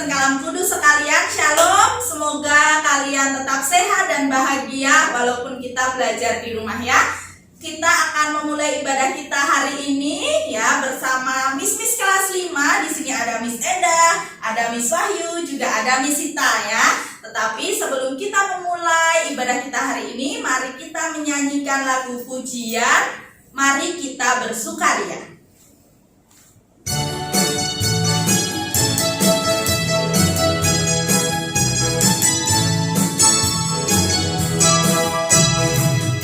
Kristen Kalam Kudus sekalian, Shalom. Semoga kalian tetap sehat dan bahagia walaupun kita belajar di rumah ya. Kita akan memulai ibadah kita hari ini ya bersama Miss kelas 5. Di sini ada Miss Eda, ada Miss Wahyu, juga ada Miss Sita ya. Tetapi sebelum kita memulai ibadah kita hari ini, mari kita menyanyikan lagu pujian. Mari kita bersukaria.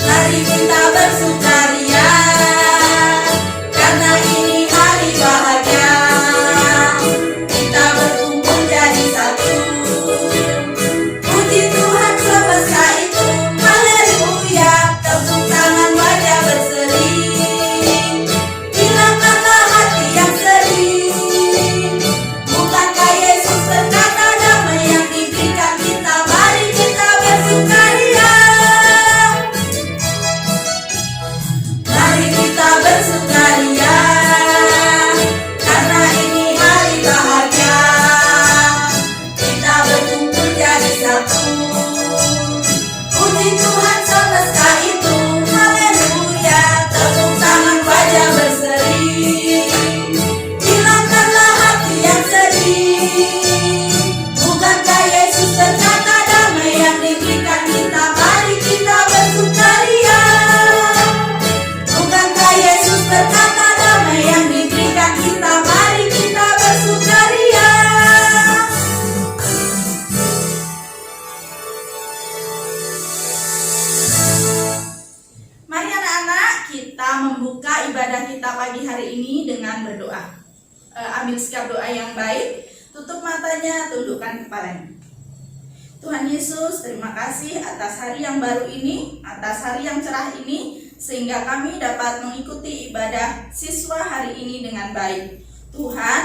Mari kita bersukaria, karena ini hari bahagia. Kita berkumpul jadi satu. Puji Tuhan semesta itu, haleluya. Tepuk tangan wajah berseri. Hilangkanlah hati yang sedih. Bukankah Yesus berkata damai yang diberikan kita? Mari kita bersukaria. Mari kita bersukaria, karena ini hari bahagia. Kita berkumpul jadi satu. Puji Tuhan semesta itu, haleluya. Tepuk tangan wajah berseri. Hilangkanlah hati yang sedih. Bukankah Yesus berkata damai yang diberikan kita? Mari kita bersukaria. Bukankah Yesus berkata damai yang diberikan kita? Mari kita bersukaria. Mari anak-anak, kita membuka ibadah kita pagi hari ini dengan berdoa. Ambil sikap doa yang baik, tutup matanya, tundukkan kepalanya. Tuhan Yesus, terima kasih atas hari yang baru ini, atas hari yang cerah ini, sehingga kami dapat mengikuti ibadah siswa hari ini dengan baik. Tuhan,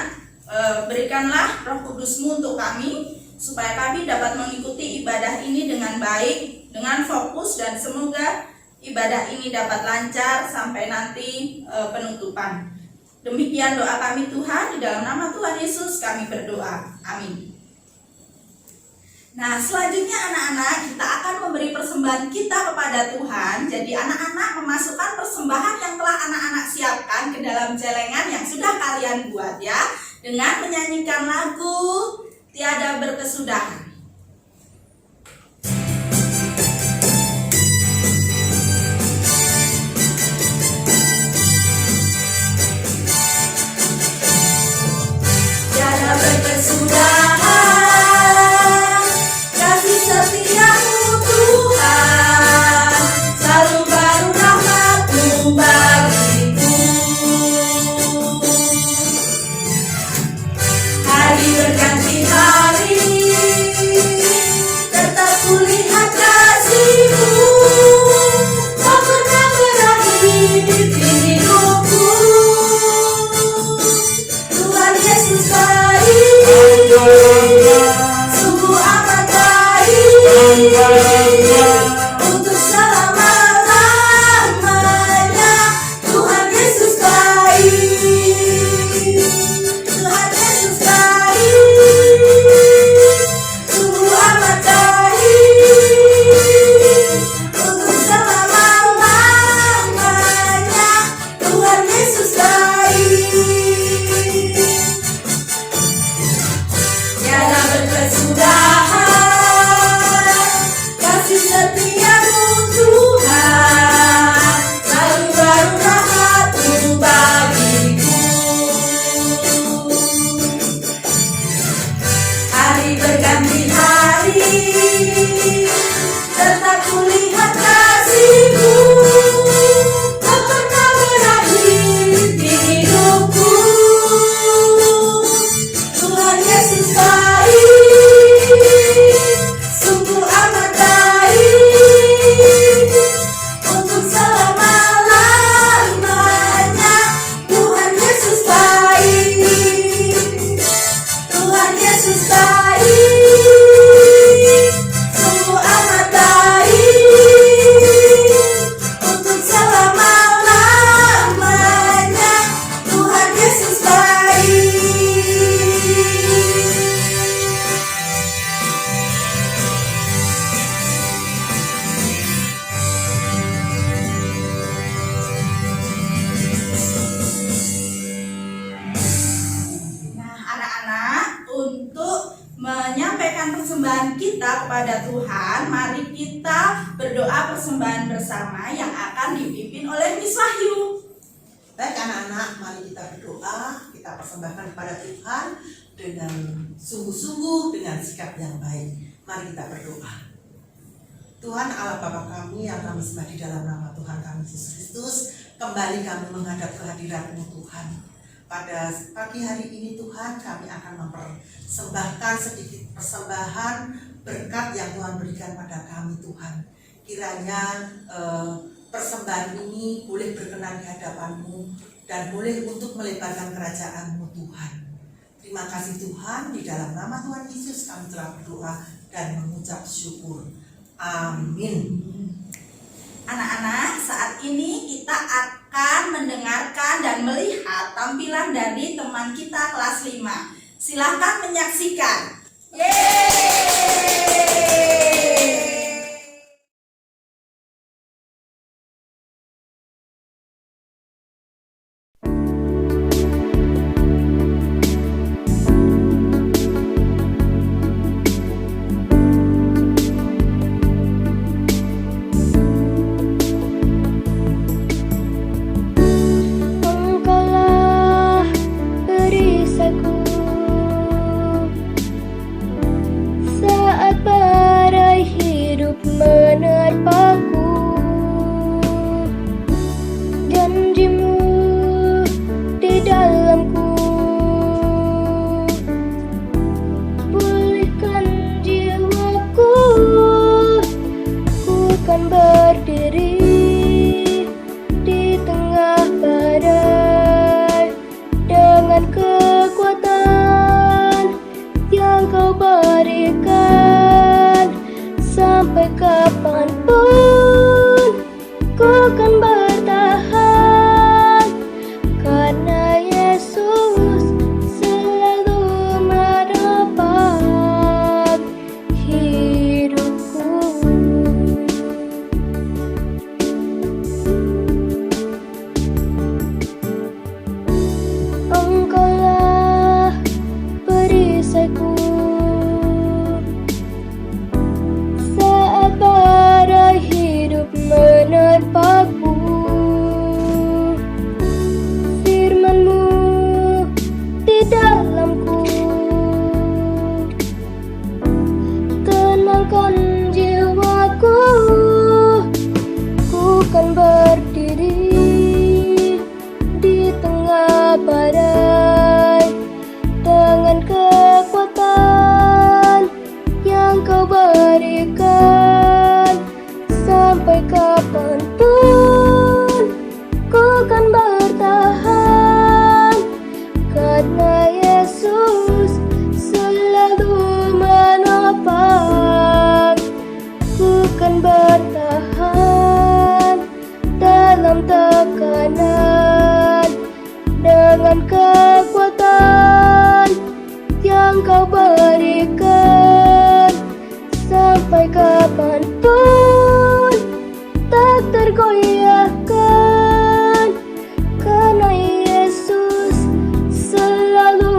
berikanlah Roh Kudus-Mu untuk kami, supaya kami dapat mengikuti ibadah ini dengan baik, dengan fokus, dan semoga ibadah ini dapat lancar sampai nanti penutupan. Demikian doa kami Tuhan, di dalam nama Tuhan Yesus kami berdoa. Amin. Nah, selanjutnya anak-anak, kita akan memberi persembahan kita kepada Tuhan. Jadi anak-anak memasukkan persembahan yang telah anak-anak siapkan ke dalam celengan yang sudah kalian buat ya, dengan menyanyikan lagu Tiada Berkesudahan. Tiada berkesudahan kasih setiamu Tuhan, selalu baru rahmat-Mu bagiku. Hari berganti hari, iman kita kepada Tuhan, mari kita berdoa persembahan bersama yang akan dipimpin oleh Miss Wahyu. Baik anak-anak, mari kita berdoa, kita persembahkan kepada Tuhan dengan sungguh-sungguh, dengan sikap yang baik. Mari kita berdoa. Tuhan Allah Bapa kami yang kami sembah di dalam nama Tuhan kami Yesus Kristus, kembali kami menghadap kehadirat-Mu Tuhan. Pada pagi hari ini Tuhan, kami akan mempersembahkan sedikit persembahan berkat yang Tuhan berikan pada kami Tuhan. Kiranya persembahan ini boleh berkenan di hadapan-Mu dan boleh untuk melebarkan kerajaan-Mu Tuhan. Terima kasih Tuhan, di dalam nama Tuhan Yesus kami telah berdoa dan mengucap syukur. Amin. Anak-anak, saat ini kita akan mendengarkan dan melihat tampilan dari teman kita kelas 5. Silahkan menyaksikan. Yeay! Karena Yesus selalu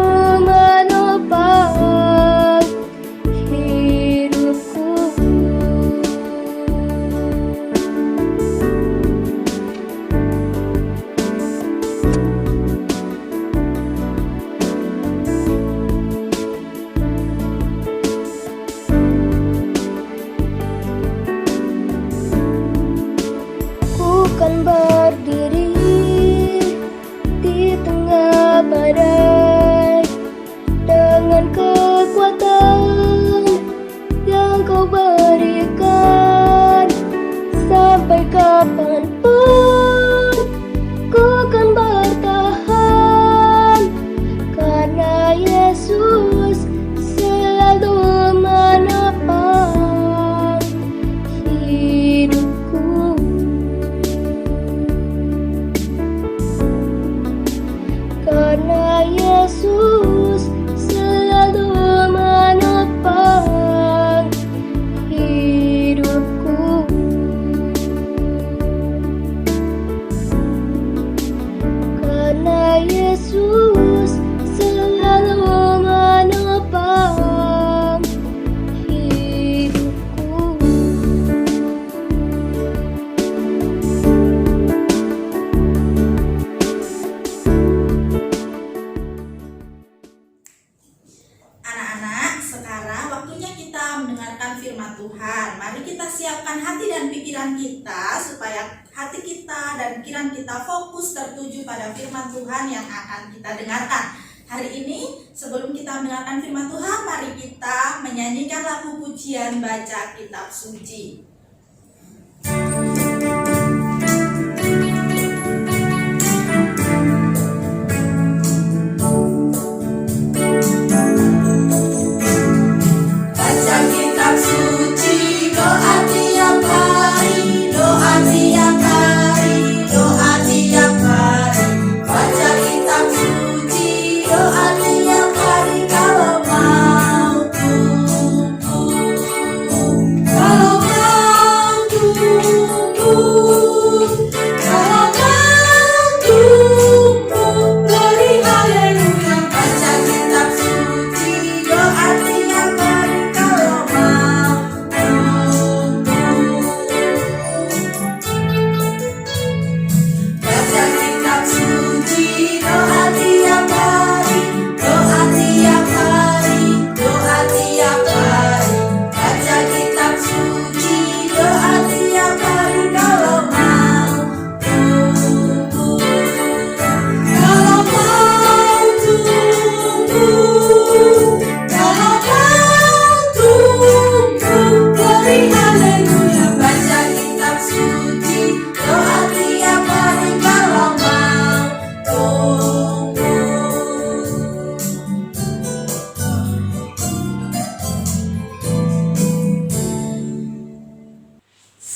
firman Tuhan. Mari kita siapkan hati dan pikiran kita supaya hati kita dan pikiran kita fokus tertuju pada firman Tuhan yang akan kita dengarkan. Hari ini sebelum kita mendengarkan firman Tuhan, mari kita menyanyikan lagu pujian baca kitab suci.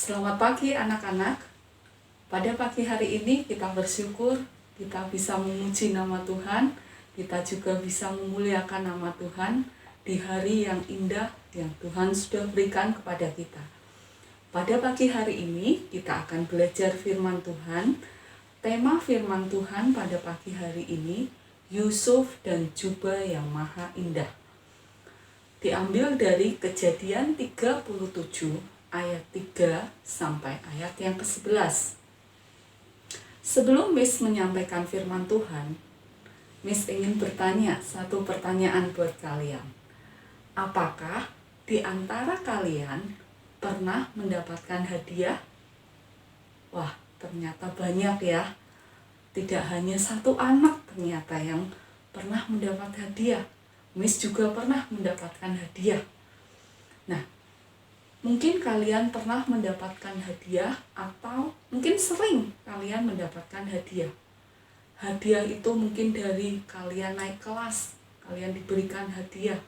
Selamat pagi anak-anak. Pada pagi hari ini kita bersyukur kita bisa memuji nama Tuhan, kita juga bisa memuliakan nama Tuhan di hari yang indah yang Tuhan sudah berikan kepada kita. Pada pagi hari ini kita akan belajar firman Tuhan. Tema firman Tuhan pada pagi hari ini, Yusuf dan jubah yang maha indah. Diambil dari Kejadian 37 ayat 3 sampai ayat yang ke-11. Sebelum Miss menyampaikan firman Tuhan, Miss ingin bertanya satu pertanyaan buat kalian. Apakah di antara kalian pernah mendapatkan hadiah? Wah, ternyata banyak ya. Tidak hanya satu anak ternyata yang pernah mendapat hadiah. Miss juga pernah mendapatkan hadiah. Nah, mungkin kalian pernah mendapatkan hadiah atau mungkin sering kalian mendapatkan hadiah. Hadiah itu mungkin dari kalian naik kelas, kalian diberikan hadiah.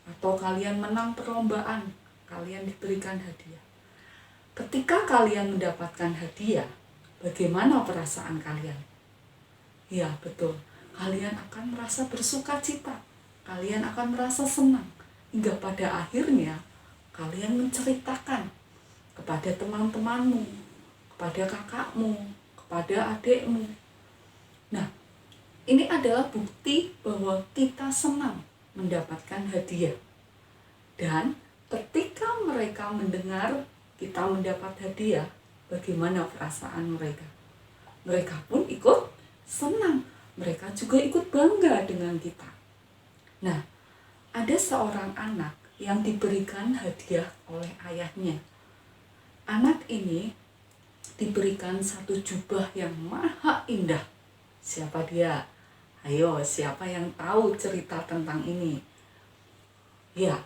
Atau kalian menang perlombaan, kalian diberikan hadiah. Ketika kalian mendapatkan hadiah, bagaimana perasaan kalian? Ya betul, kalian akan merasa bersuka cita, kalian akan merasa senang. Hingga pada akhirnya kalian menceritakan kepada teman-temanmu, kepada kakakmu, kepada adikmu. Nah, ini adalah bukti bahwa kita senang mendapatkan hadiah. Dan ketika mereka mendengar kita mendapat hadiah, bagaimana perasaan mereka? Mereka pun ikut senang. Mereka juga ikut bangga dengan kita. Nah, ada seorang anak yang diberikan hadiah oleh ayahnya. Anak ini diberikan satu jubah yang maha indah. Siapa dia? Ayo, siapa yang tahu cerita tentang ini? Ya,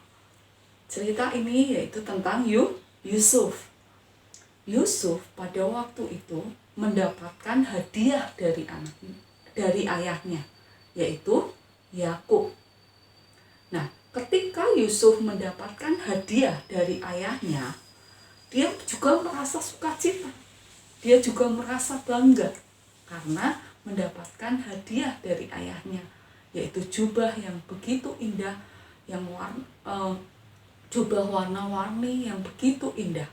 cerita ini yaitu tentang Yusuf. Yusuf pada waktu itu mendapatkan hadiah dari ayahnya, yaitu Yakub. Nah, ketika Yusuf mendapatkan hadiah dari ayahnya, dia juga merasa sukacita. Dia juga merasa bangga karena mendapatkan hadiah dari ayahnya, yaitu jubah yang begitu indah, yang jubah warna-warni yang begitu indah.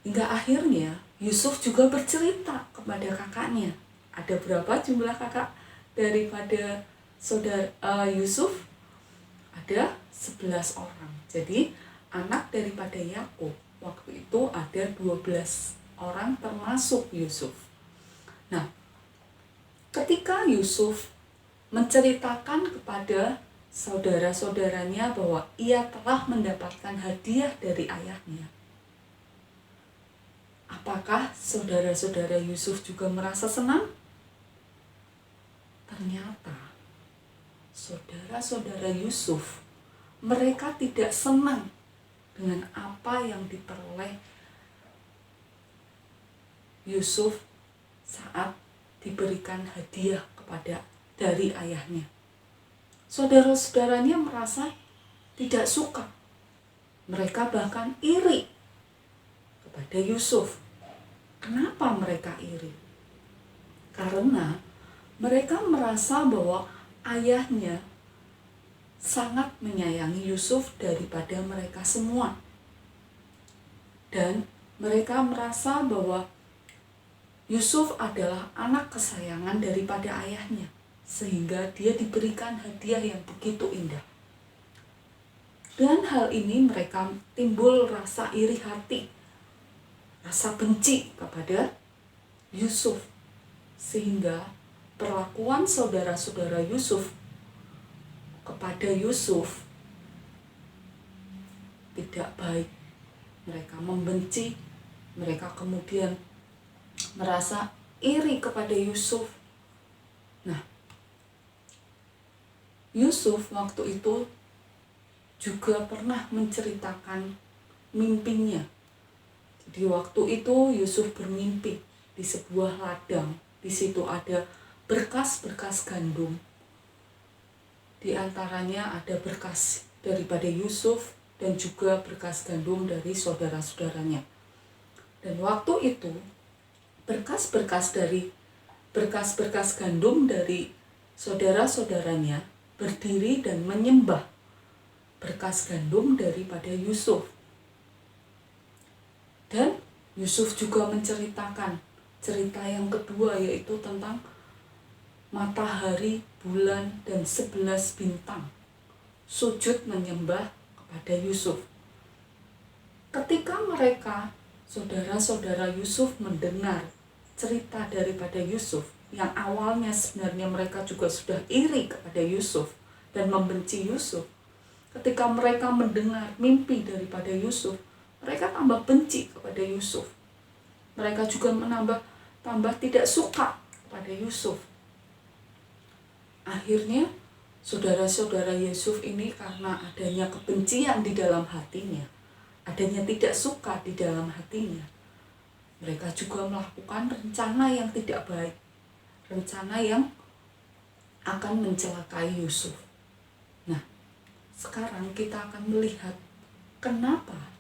Hingga akhirnya Yusuf juga bercerita kepada kakaknya. Ada berapa jumlah kakak daripada saudara Yusuf? Ada 11 orang. Jadi anak daripada Yakub waktu itu ada 12 orang termasuk Yusuf. Nah, ketika Yusuf menceritakan kepada saudara-saudaranya bahwa ia telah mendapatkan hadiah dari ayahnya. Apakah saudara-saudara Yusuf juga merasa senang? Ternyata saudara-saudara Yusuf, mereka tidak senang dengan apa yang diperoleh Yusuf saat diberikan hadiah dari ayahnya. Saudara-saudaranya merasa tidak suka. Mereka bahkan iri kepada Yusuf. Kenapa mereka iri? Karena mereka merasa bahwa ayahnya sangat menyayangi Yusuf daripada mereka semua. Dan mereka merasa bahwa Yusuf adalah anak kesayangan daripada ayahnya, sehingga dia diberikan hadiah yang begitu indah. Dan hal ini mereka timbul rasa iri hati, rasa benci kepada Yusuf, sehingga perlakuan saudara-saudara Yusuf kepada Yusuf tidak baik. Mereka membenci, mereka kemudian merasa iri kepada Yusuf. Nah, Yusuf waktu itu juga pernah menceritakan mimpinya. Jadi waktu itu Yusuf bermimpi di sebuah ladang. Di situ ada berkas-berkas gandum. Di antaranya ada berkas daripada Yusuf dan juga berkas gandum dari saudara-saudaranya. Dan waktu itu berkas-berkas gandum dari saudara-saudaranya berdiri dan menyembah berkas gandum daripada Yusuf. Dan Yusuf juga menceritakan cerita yang kedua, yaitu tentang matahari, bulan, dan 11 bintang sujud menyembah kepada Yusuf. Ketika mereka, saudara-saudara Yusuf, mendengar cerita daripada Yusuf, yang awalnya sebenarnya mereka juga sudah iri kepada Yusuf dan membenci Yusuf, ketika mereka mendengar mimpi daripada Yusuf, mereka tambah benci kepada Yusuf. Mereka juga tambah tidak suka kepada Yusuf. Akhirnya saudara-saudara Yusuf ini, karena adanya kebencian di dalam hatinya, adanya tidak suka di dalam hatinya, mereka juga melakukan rencana yang tidak baik, rencana yang akan mencelakai Yusuf. Nah, sekarang kita akan melihat kenapa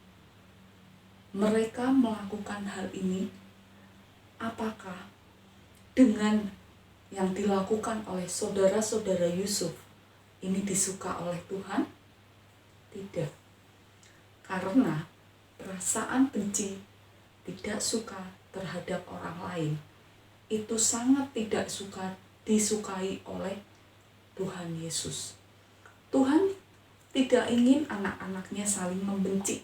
mereka melakukan hal ini. Apakah dengan yang dilakukan oleh saudara-saudara Yusuf ini disuka oleh Tuhan? Tidak. Karena perasaan benci, tidak suka terhadap orang lain, itu sangat tidak disukai oleh Tuhan Yesus. Tuhan tidak ingin anak-anaknya saling membenci.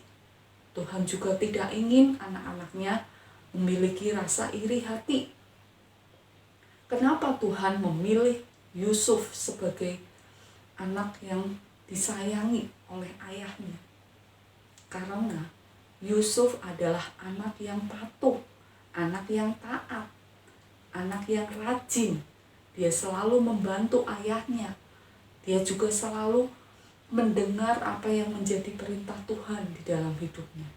Tuhan juga tidak ingin anak-anaknya memiliki rasa iri hati. Kenapa Tuhan memilih Yusuf sebagai anak yang disayangi oleh ayahnya? Karena Yusuf adalah anak yang patuh, anak yang taat, anak yang rajin. Dia selalu membantu ayahnya. Dia juga selalu mendengar apa yang menjadi perintah Tuhan di dalam hidupnya.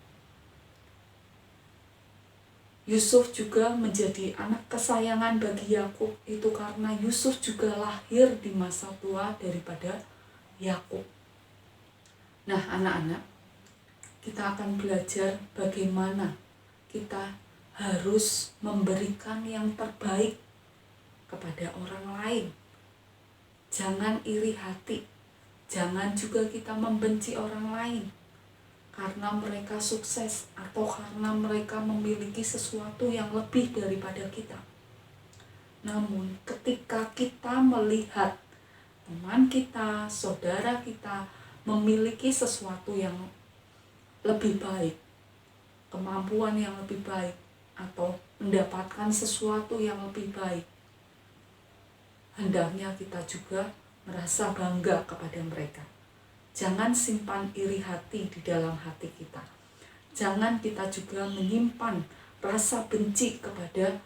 Yusuf juga menjadi anak kesayangan bagi Yakub, itu karena Yusuf juga lahir di masa tua daripada Yakub. Nah, anak-anak, kita akan belajar bagaimana kita harus memberikan yang terbaik kepada orang lain. Jangan iri hati, jangan juga kita membenci orang lain karena mereka sukses atau karena mereka memiliki sesuatu yang lebih daripada kita. Namun ketika kita melihat teman kita, saudara kita memiliki sesuatu yang lebih baik, kemampuan yang lebih baik, atau mendapatkan sesuatu yang lebih baik, hendaknya kita juga merasa bangga kepada mereka. Jangan simpan iri hati di dalam hati kita. Jangan kita juga menyimpan rasa benci kepada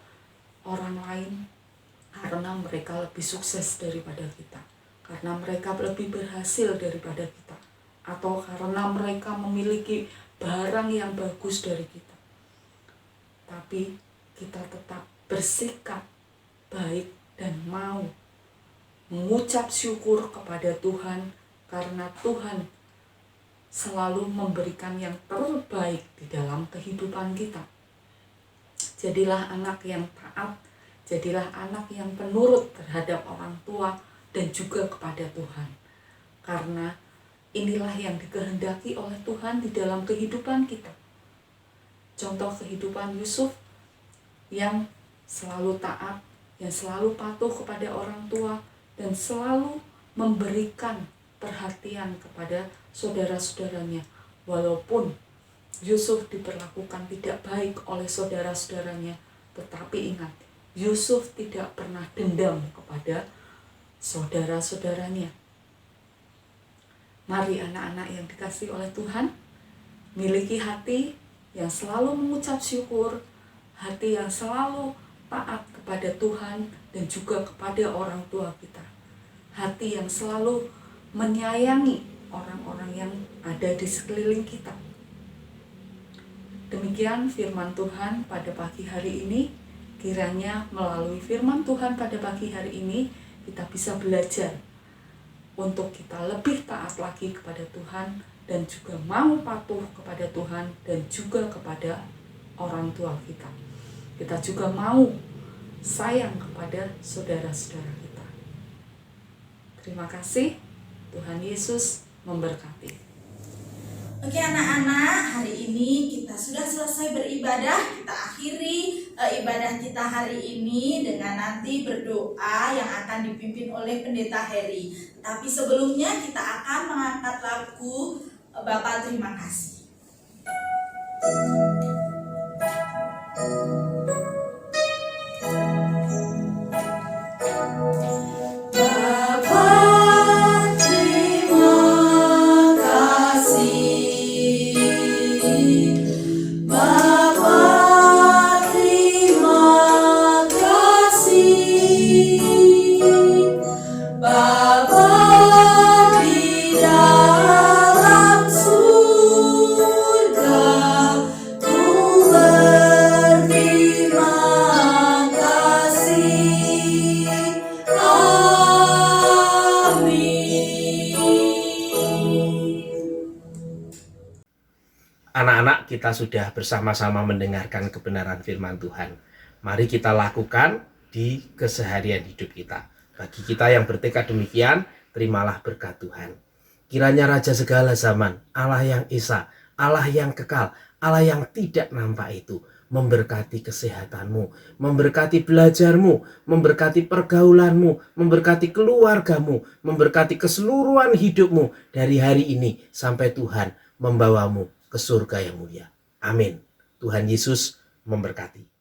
orang lain karena mereka lebih sukses daripada kita, karena mereka lebih berhasil daripada kita, atau karena mereka memiliki barang yang bagus dari kita. Tapi kita tetap bersikap baik dan mau mengucap syukur kepada Tuhan, karena Tuhan selalu memberikan yang terbaik di dalam kehidupan kita. Jadilah anak yang taat, jadilah anak yang penurut terhadap orang tua dan juga kepada Tuhan. Karena inilah yang dikehendaki oleh Tuhan di dalam kehidupan kita. Contoh kehidupan Yusuf yang selalu taat, yang selalu patuh kepada orang tua, dan selalu memberikan perhatian kepada saudara-saudaranya. Walaupun Yusuf diperlakukan tidak baik oleh saudara-saudaranya, tetapi ingat, Yusuf tidak pernah dendam kepada saudara-saudaranya. Mari anak-anak yang dikasihi oleh Tuhan, miliki hati yang selalu mengucap syukur, hati yang selalu taat kepada Tuhan dan juga kepada orang tua kita. Hati yang selalu menyayangi orang-orang yang ada di sekeliling kita. Demikian firman Tuhan pada pagi hari ini. Kiranya melalui firman Tuhan pada pagi hari ini kita bisa belajar untuk kita lebih taat lagi kepada Tuhan dan juga mau patuh kepada Tuhan dan juga kepada orang tua kita. Kita juga mau sayang kepada saudara-saudara kita. Terima kasih. Tuhan Yesus memberkati. Oke anak-anak, hari ini kita sudah selesai beribadah. Kita akhiri ibadah kita hari ini dengan nanti berdoa yang akan dipimpin oleh Pendeta Heri. Tapi sebelumnya kita akan mengangkat lagu Bapa Terima Kasih. Anak-anak, kita sudah bersama-sama mendengarkan kebenaran firman Tuhan. Mari kita lakukan di keseharian hidup kita. Bagi kita yang bertekad demikian, terimalah berkat Tuhan. Kiranya Raja segala zaman, Allah yang Esa, Allah yang kekal, Allah yang tidak nampak itu, memberkati kesehatanmu, memberkati belajarmu, memberkati pergaulanmu, memberkati keluargamu, memberkati keseluruhan hidupmu dari hari ini sampai Tuhan membawamu ke surga yang mulia. Amin. Tuhan Yesus memberkati.